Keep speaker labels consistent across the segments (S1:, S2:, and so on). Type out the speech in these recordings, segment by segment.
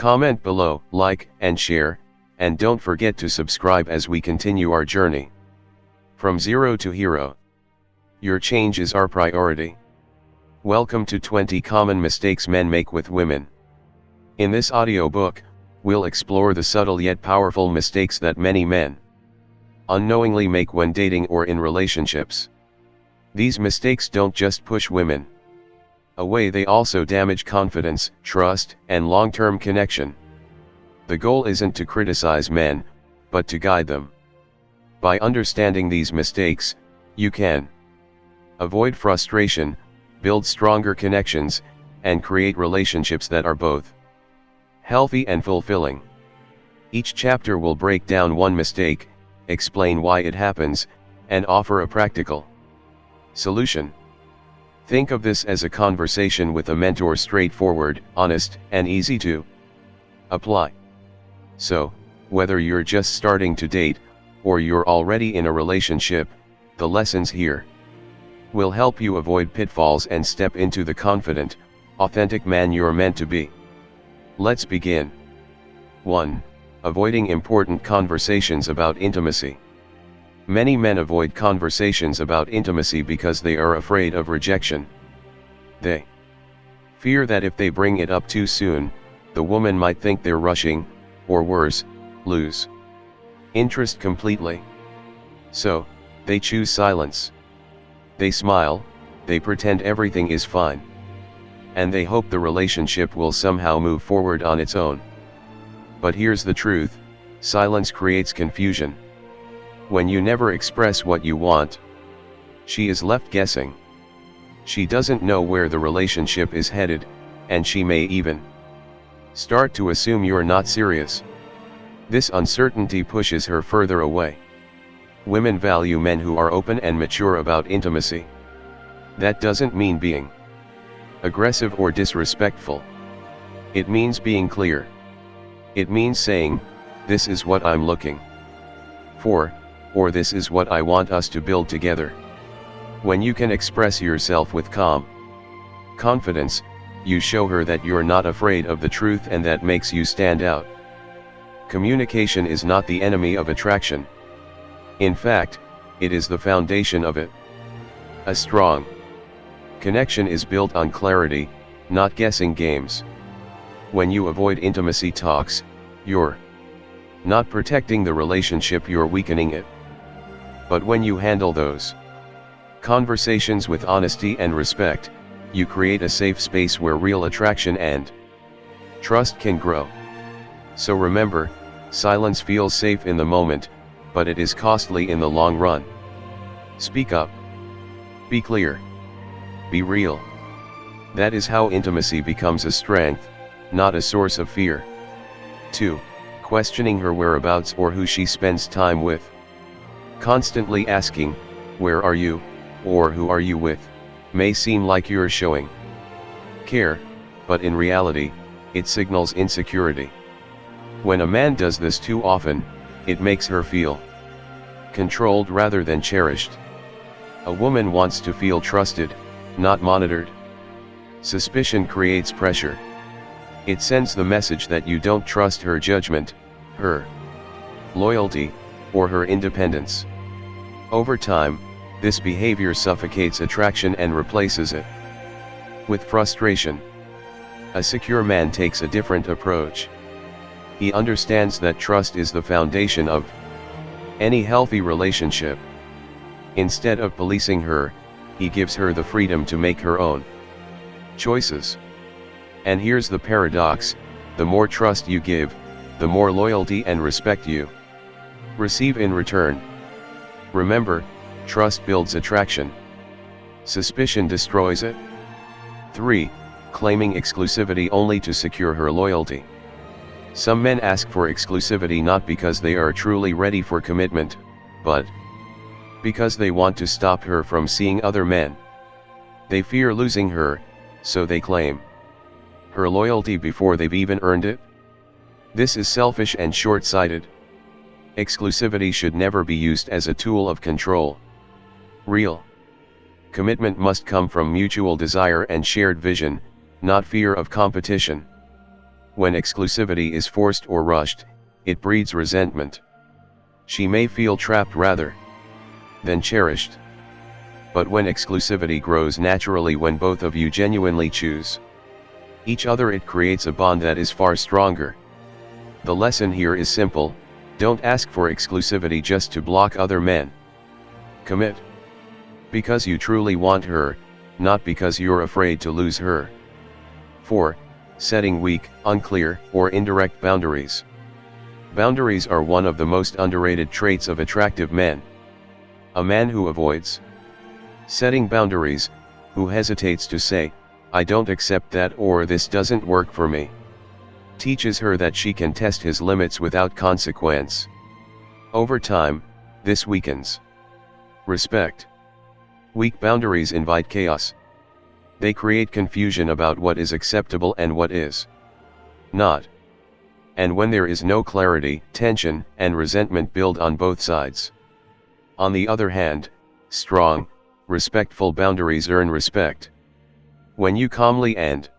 S1: Comment below, like, and share, and don't forget to subscribe as we continue our journey. From zero to hero. Your change is our priority. Welcome to 20 Common Mistakes Men Make with Women. In this audiobook, we'll explore the subtle yet powerful mistakes that many men unknowingly make when dating or in relationships. These mistakes don't just push women away, they also damage confidence, trust, and long-term connection. The goal isn't to criticize men, but to guide them. By understanding these mistakes, you can avoid frustration, build stronger connections, and create relationships that are both healthy and fulfilling. Each chapter will break down one mistake, explain why it happens, and offer a practical solution. Think of this as a conversation with a mentor, straightforward, honest, and easy to apply. So, whether you're just starting to date, or you're already in a relationship, the lessons here will help you avoid pitfalls and step into the confident, authentic man you're meant to be. Let's begin. 1. Avoiding important conversations about intimacy. Many men avoid conversations about intimacy because they are afraid of rejection. They fear that if they bring it up too soon, the woman might think they're rushing, or worse, lose interest completely. So, they choose silence. They smile, they pretend everything is fine, and they hope the relationship will somehow move forward on its own. But here's the truth: silence creates confusion. When you never express what you want, she is left guessing. She doesn't know where the relationship is headed, and she may even start to assume you're not serious. This uncertainty pushes her further away. Women value men who are open and mature about intimacy. That doesn't mean being aggressive or disrespectful. It means being clear. It means saying, "This is what I'm looking for," or "This is what I want us to build together." When you can express yourself with calm confidence, you show her that you're not afraid of the truth, and that makes you stand out. Communication is not the enemy of attraction. In fact, it is the foundation of it. A strong connection is built on clarity, not guessing games. When you avoid intimacy talks, you're not protecting the relationship, you're weakening it. But when you handle those conversations with honesty and respect, you create a safe space where real attraction and trust can grow. So remember, silence feels safe in the moment, but it is costly in the long run. Speak up. Be clear. Be real. That is how intimacy becomes a strength, not a source of fear. 2. Questioning her whereabouts or who she spends time with. Constantly asking, "Where are you?" or "Who are you with?" may seem like you're showing care, but in reality, it signals insecurity. When a man does this too often, it makes her feel controlled rather than cherished. A woman wants to feel trusted, not monitored. Suspicion creates pressure. It sends the message that you don't trust her judgment, her loyalty, or her independence. Over time, this behavior suffocates attraction and replaces it with frustration. A secure man takes a different approach. He understands that trust is the foundation of any healthy relationship. Instead of policing her, he gives her the freedom to make her own choices. And here's the paradox: the more trust you give, the more loyalty and respect you receive in return. Remember, trust builds attraction. Suspicion destroys it. 3. Claiming exclusivity only to secure her loyalty. Some men ask for exclusivity not because they are truly ready for commitment, but because they want to stop her from seeing other men. They fear losing her, so they claim her loyalty before they've even earned it. This is selfish and short-sighted. Exclusivity should never be used as a tool of control. Real commitment must come from mutual desire and shared vision, not fear of competition. When exclusivity is forced or rushed, it breeds resentment. She may feel trapped rather than cherished. But when exclusivity grows naturally, when both of you genuinely choose each other, it creates a bond that is far stronger. The lesson here is simple: don't ask for exclusivity just to block other men. Commit because you truly want her, not because you're afraid to lose her. 4. Setting weak, unclear, or indirect boundaries. Boundaries are one of the most underrated traits of attractive men. A man who avoids setting boundaries, who hesitates to say, "I don't accept that," or "this doesn't work for me," teaches her that she can test his limits without consequence. Over time, this weakens respect. Weak boundaries invite chaos. They create confusion about what is acceptable and what is not. And when there is no clarity, tension and resentment build on both sides. On the other hand, strong, respectful boundaries earn respect. When you calmly and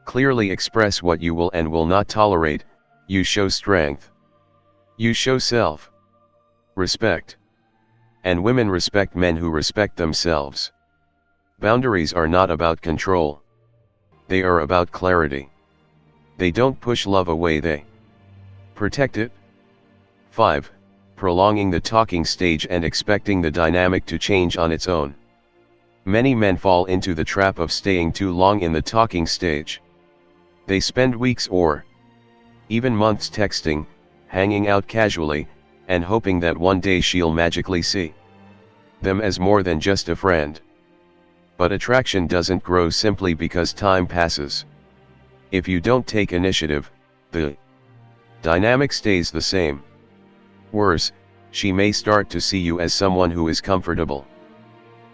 S1: clearly express what you will and will not tolerate, you show strength. You show self-respect. And women respect men who respect themselves. Boundaries are not about control. They are about clarity. They don't push love away, they protect it. 5. Prolonging the talking stage and expecting the dynamic to change on its own. Many men fall into the trap of staying too long in the talking stage. They spend weeks or even months texting, hanging out casually, and hoping that one day she'll magically see them as more than just a friend. But attraction doesn't grow simply because time passes. If you don't take initiative, the dynamic stays the same. Worse, she may start to see you as someone who is comfortable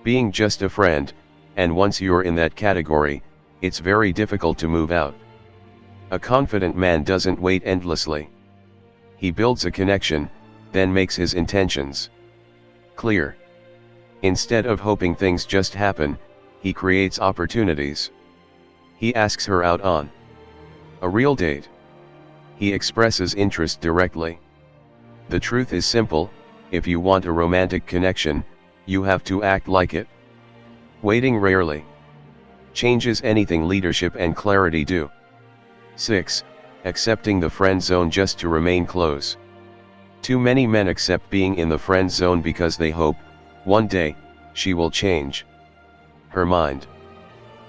S1: being just a friend, and once you're in that category, it's very difficult to move out. A confident man doesn't wait endlessly. He builds a connection, then makes his intentions clear. Instead of hoping things just happen, he creates opportunities. He asks her out on a real date. He expresses interest directly. The truth is simple: if you want a romantic connection, you have to act like it. Waiting rarely changes anything leadership and clarity do. 6. Accepting the friend zone just to remain close. Too many men accept being in the friend zone because they hope, one day, she will change her mind.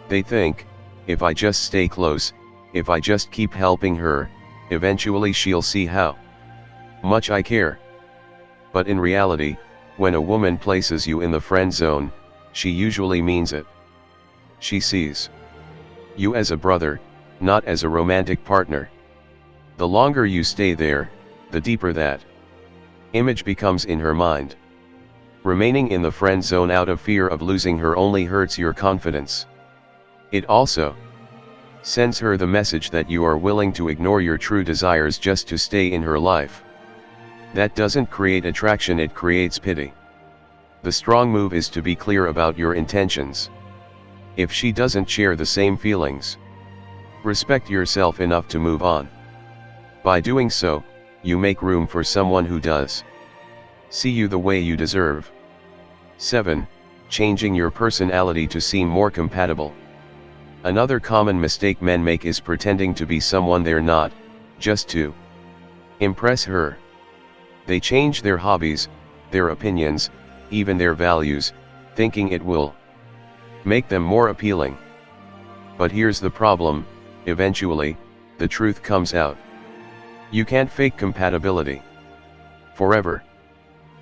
S1: They think, if I just stay close, if I just keep helping her, eventually she'll see how much I care. But in reality, when a woman places you in the friend zone, she usually means it. She sees you as a brother, not as a romantic partner. The longer you stay there, the deeper that image becomes in her mind. Remaining in the friend zone out of fear of losing her only hurts your confidence. It also sends her the message that you are willing to ignore your true desires just to stay in her life. That doesn't create attraction, it creates pity. The strong move is to be clear about your intentions. If she doesn't share the same feelings, respect yourself enough to move on. By doing so, you make room for someone who does see you the way you deserve. 7. Changing your personality to seem more compatible. Another common mistake men make is pretending to be someone they're not, just to impress her. They change their hobbies, their opinions, even their values, thinking it will make them more appealing. But here's the problem: eventually, the truth comes out. You can't fake compatibility forever.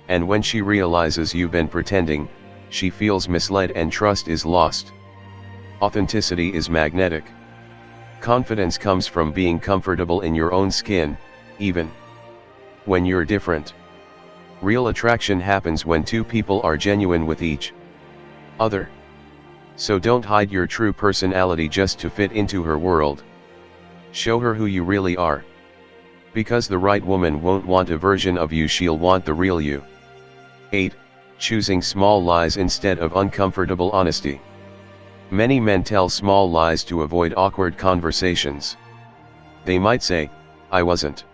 S1: And when she realizes you've been pretending, she feels misled and trust is lost. Authenticity is magnetic. Confidence comes from being comfortable in your own skin, even when you're different. Real attraction happens when two people are genuine with each other. So don't hide your true personality just to fit into her world. Show her who you really are. Because the right woman won't want a version of you, she'll want the real you. 8. Choosing small lies instead of uncomfortable honesty. Many men tell small lies to avoid awkward conversations. They might say, "I wasn't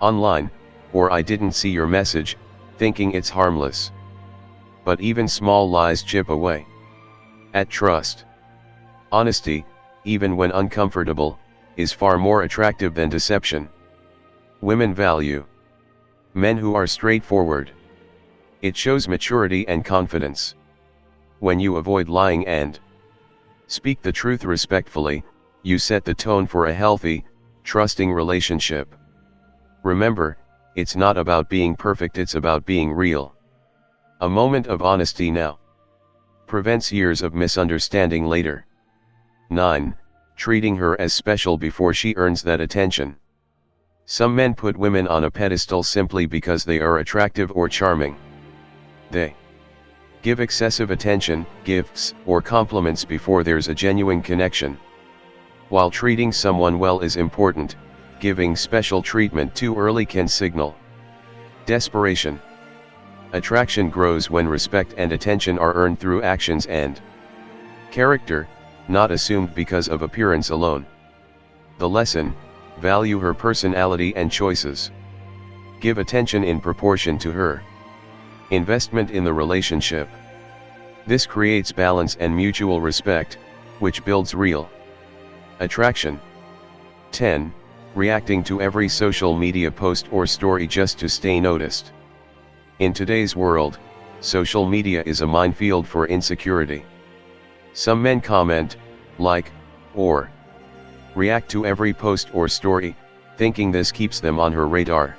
S1: online," or "I didn't see your message," thinking it's harmless. But even small lies chip away at trust. Honesty, even when uncomfortable, is far more attractive than deception. Women value men who are straightforward. It shows maturity and confidence. When you avoid lying and speak the truth respectfully, you set the tone for a healthy, trusting relationship. Remember, it's not about being perfect, it's about being real. A moment of honesty now prevents years of misunderstanding later. 9. Treating her as special before she earns that attention. Some men put women on a pedestal simply because they are attractive or charming. They give excessive attention, gifts, or compliments before there's a genuine connection. While treating someone well is important, giving special treatment too early can signal desperation. Attraction grows when respect and attention are earned through actions and character, not assumed because of appearance alone. The lesson: value her personality and choices. Give attention in proportion to her investment in the relationship. This creates balance and mutual respect, which builds real attraction. 10. Reacting to every social media post or story just to stay noticed. In today's world, social media is a minefield for insecurity. Some men comment, like, or react to every post or story, thinking this keeps them on her radar.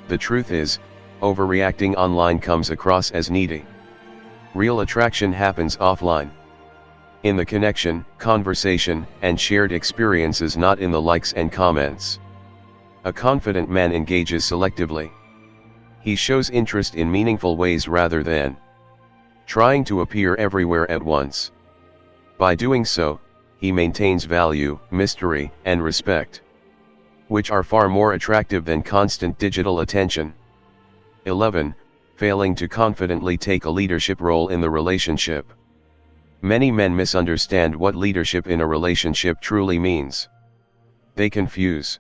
S1: The truth is, overreacting online comes across as needy. Real attraction happens offline. In the connection, conversation, and shared experiences, not in the likes and comments. A confident man engages selectively. He shows interest in meaningful ways rather than trying to appear everywhere at once. By doing so, he maintains value, mystery, and respect, which are far more attractive than constant digital attention. 11. Failing to confidently take a leadership role in the relationship. Many men misunderstand what leadership in a relationship truly means. They confuse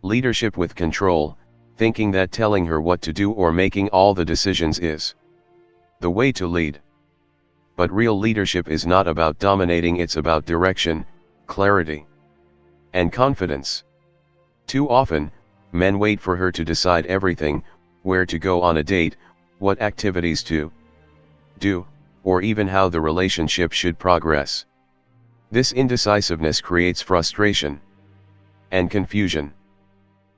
S1: leadership with control, thinking that telling her what to do or making all the decisions is the way to lead. But real leadership is not about dominating, it's about direction, clarity, and confidence. Too often, men wait for her to decide everything: where to go on a date, what activities to do, or even how the relationship should progress. This indecisiveness creates frustration and confusion.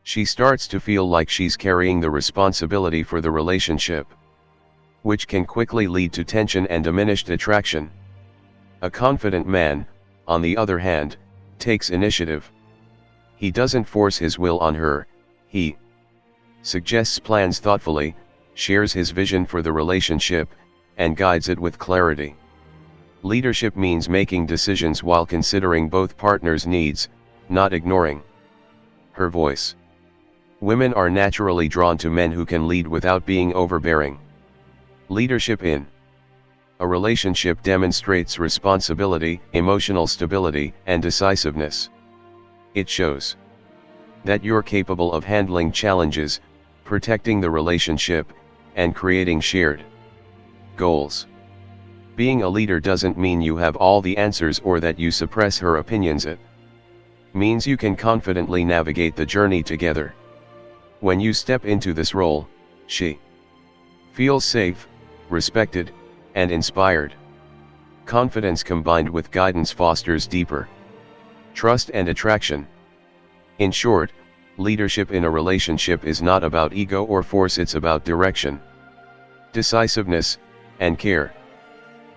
S1: She starts to feel like she's carrying the responsibility for the relationship, which can quickly lead to tension and diminished attraction. A confident man, on the other hand, takes initiative. He doesn't force his will on her, he suggests plans thoughtfully, shares his vision for the relationship, and guides it with clarity. Leadership means making decisions while considering both partners' needs, not ignoring her voice. Women are naturally drawn to men who can lead without being overbearing. Leadership in a relationship demonstrates responsibility, emotional stability, and decisiveness. It shows that you're capable of handling challenges, protecting the relationship, and creating shared goals. Being a leader doesn't mean you have all the answers or that you suppress her opinions. It means you can confidently navigate the journey together. When you step into this role, she feels safe, respected, and inspired. Confidence combined with guidance fosters deeper trust and attraction. In short, leadership in a relationship is not about ego or force, it's about direction, decisiveness, and care.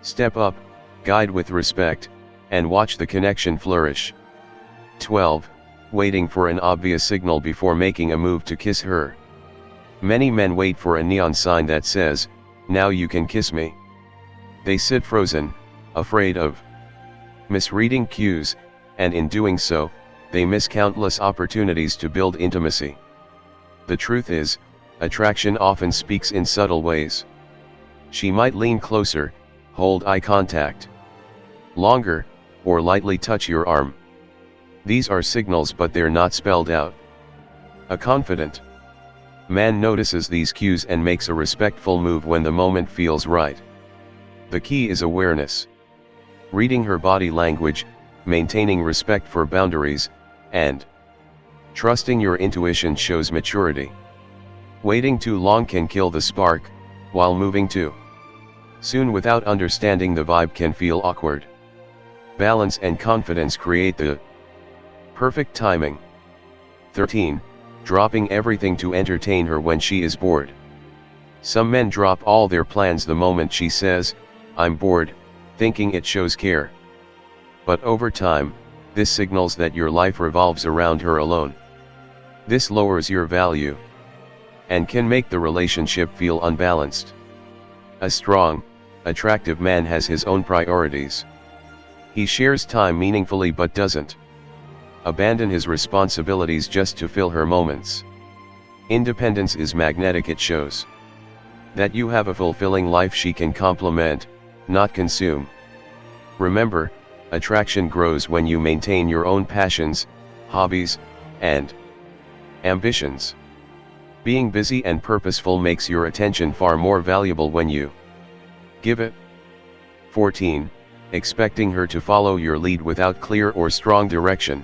S1: Step up, guide with respect, and watch the connection flourish. 12. Waiting for an obvious signal before making a move to kiss her. Many men wait for a neon sign that says, "Now you can kiss me." They sit frozen, afraid of misreading cues, and in doing so, they miss countless opportunities to build intimacy. The truth is, attraction often speaks in subtle ways. She might lean closer, hold eye contact longer, or lightly touch your arm. These are signals, but they're not spelled out. A confident man notices these cues and makes a respectful move when the moment feels right. The key is awareness. Reading her body language, maintaining respect for boundaries, and trusting your intuition shows maturity. Waiting too long can kill the spark, while moving too soon without understanding the vibe can feel awkward. Balance and confidence create the perfect timing. 13. Dropping everything to entertain her when she is bored. Some men drop all their plans the moment she says, "I'm bored," thinking it shows care. But over time, this signals that your life revolves around her alone. This lowers your value and can make the relationship feel unbalanced. A strong, attractive man has his own priorities. He shares time meaningfully but doesn't abandon his responsibilities just to fill her moments. Independence is magnetic. It shows that you have a fulfilling life she can complement, not consume. Remember, attraction grows when you maintain your own passions, hobbies, and ambitions. Being busy and purposeful makes your attention far more valuable when you give it. 14. Expecting her to follow your lead without clear or strong direction.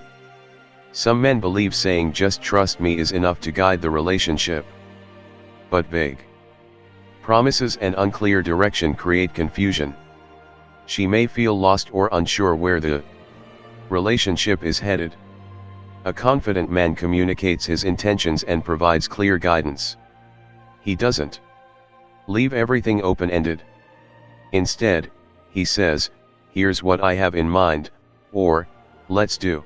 S1: Some men believe saying "just trust me" is enough to guide the relationship. But vague promises and unclear direction create confusion. She may feel lost or unsure where the relationship is headed. A confident man communicates his intentions and provides clear guidance. He doesn't leave everything open-ended. Instead, he says, "Here's what I have in mind," or "let's do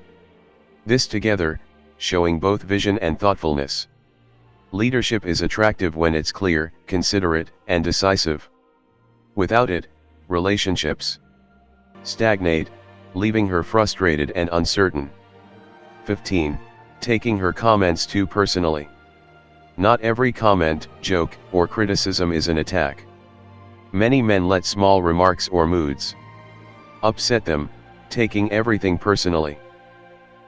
S1: this together," showing both vision and thoughtfulness. Leadership is attractive when it's clear, considerate, and decisive. Without it, relationships stagnate, leaving her frustrated and uncertain. 15. Taking her comments too personally. Not every comment, joke, or criticism is an attack. Many men let small remarks or moods upset them, taking everything personally.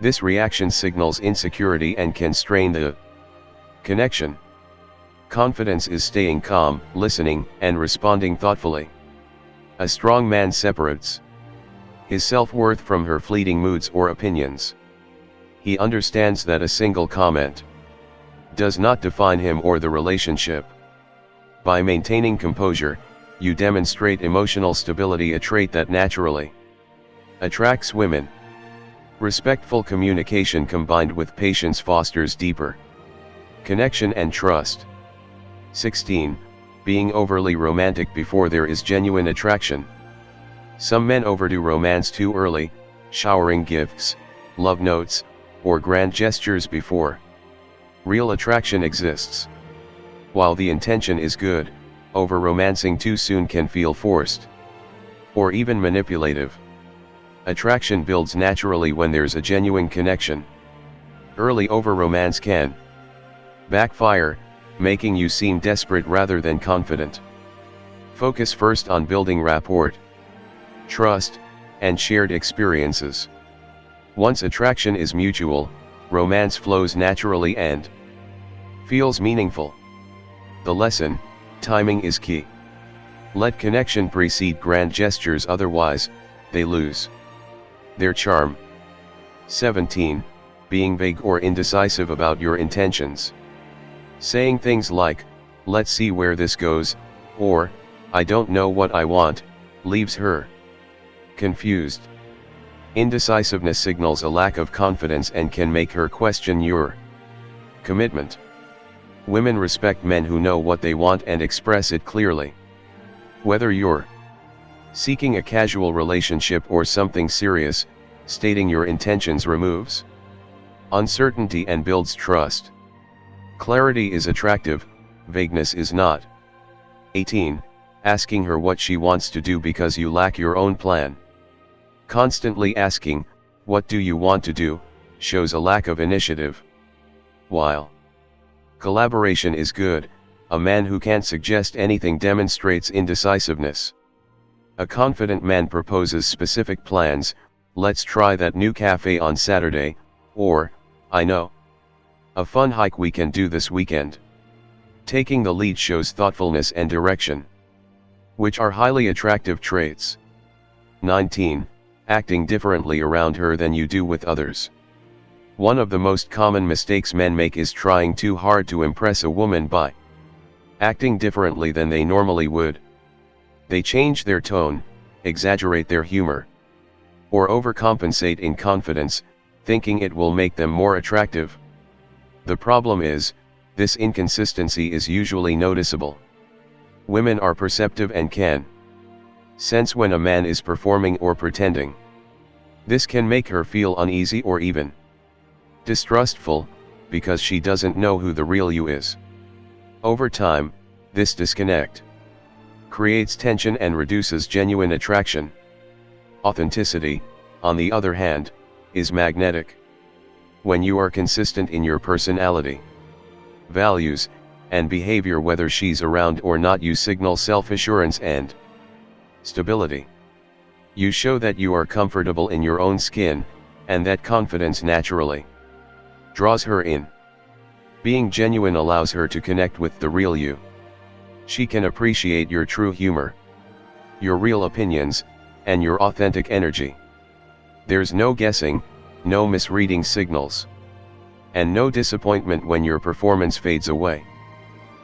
S1: This reaction signals insecurity and can strain the connection. Confidence is staying calm, listening, and responding thoughtfully. A strong man separates his self-worth from her fleeting moods or opinions. He understands that a single comment does not define him or the relationship. By maintaining composure, you demonstrate emotional stability, a trait that naturally attracts women. Respectful communication combined with patience fosters deeper connection and trust. 16. Being overly romantic before there is genuine attraction. Some men overdo romance too early, showering gifts, love notes, or grand gestures before real attraction exists. While the intention is good, over-romancing too soon can feel forced or even manipulative. Attraction builds naturally when there's a genuine connection. Early over-romance can backfire, making you seem desperate rather than confident. Focus first on building rapport, trust, and shared experiences. Once attraction is mutual, romance flows naturally and feels meaningful. The lesson: timing is key. Let connection precede grand gestures, otherwise, they lose their charm. 17. Being vague or indecisive about your intentions. Saying things like, "let's see where this goes," or "I don't know what I want," leaves her confused. Indecisiveness signals a lack of confidence and can make her question your commitment. Women respect men who know what they want and express it clearly. Whether you're seeking a casual relationship or something serious, stating your intentions removes uncertainty and builds trust. Clarity is attractive, vagueness is not. 18. Asking her what she wants to do because you lack your own plan. Constantly asking, "What do you want to do?" shows a lack of initiative. While collaboration is good, a man who can't suggest anything demonstrates indecisiveness. A confident man proposes specific plans, let's try that new cafe on Saturday, or, I know a fun hike we can do this weekend. Taking the lead shows thoughtfulness and direction, which are highly attractive traits. 19. Acting differently around her than you do with others. One of the most common mistakes men make is trying too hard to impress a woman by acting differently than they normally would. They change their tone, exaggerate their humor, or overcompensate in confidence, thinking it will make them more attractive. The problem is, this inconsistency is usually noticeable. Women are perceptive and can sense when a man is performing or pretending. This can make her feel uneasy or even distrustful, because she doesn't know who the real you is. Over time, this disconnect creates tension and reduces genuine attraction. Authenticity, on the other hand, is magnetic. When you are consistent in your personality, values, and behavior, whether she's around or not, you signal self-assurance and stability. You show that you are comfortable in your own skin, and that confidence naturally draws her in. Being genuine allows her to connect with the real you. She can appreciate your true humor, your real opinions, and your authentic energy. There's no guessing, no misreading signals, and no disappointment when your performance fades away.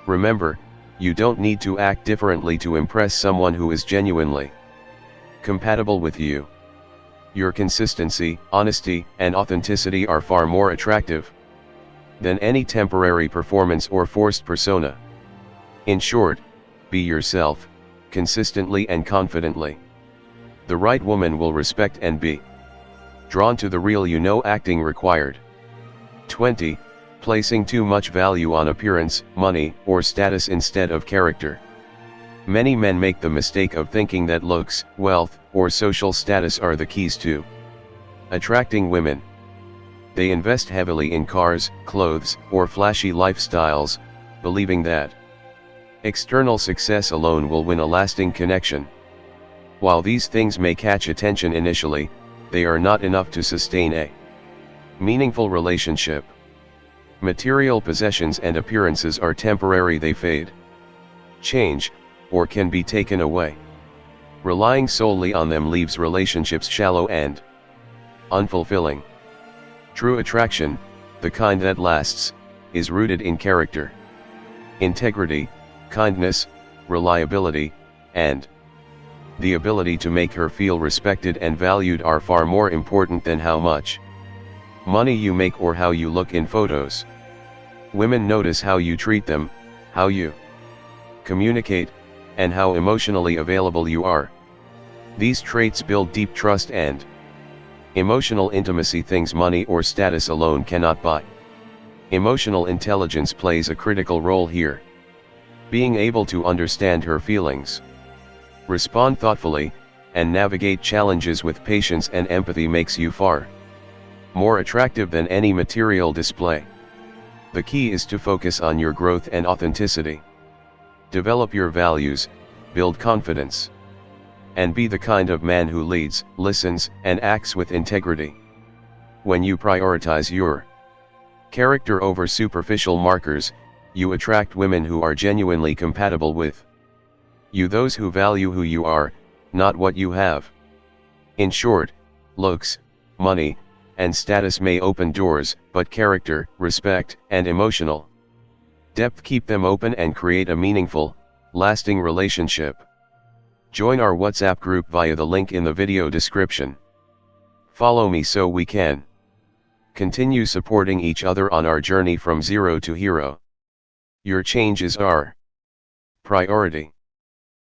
S1: Remember, you don't need to act differently to impress someone who is genuinely compatible with you. Your consistency, honesty, and authenticity are far more attractive than any temporary performance or forced persona. In short, be yourself, consistently and confidently. The right woman will respect and be drawn to the real you. No acting required. 20. Placing too much value on appearance, money, or status instead of character. Many men make the mistake of thinking that looks, wealth, or social status are the keys to attracting women. They invest heavily in cars, clothes, or flashy lifestyles, believing that external success alone will win a lasting connection. While these things may catch attention initially, they are not enough to sustain a meaningful relationship. Material possessions and appearances are temporary. They fade, change, or can be taken away. Relying solely on them leaves relationships shallow and unfulfilling. True attraction, the kind that lasts, is rooted in character. Integrity, kindness, reliability, and the ability to make her feel respected and valued are far more important than how much money you make or how you look in photos. Women notice how you treat them, how you communicate, and how emotionally available you are. These traits build deep trust and emotional intimacy, things money or status alone cannot buy. Emotional intelligence plays a critical role here. Being able to understand her feelings, respond thoughtfully, and navigate challenges with patience and empathy makes you far more attractive than any material display. The key is to focus on your growth and authenticity. Develop your values, build confidence, and be the kind of man who leads, listens, and acts with integrity. When you prioritize your character over superficial markers, you attract women who are genuinely compatible with you, those who value who you are, not what you have. In short, looks, money, and status may open doors, but character, respect, and emotional depth keep them open and create a meaningful, lasting relationship. Join our WhatsApp group via the link in the video description. Follow me so we can continue supporting each other on our journey from zero to hero. Your change is our priority.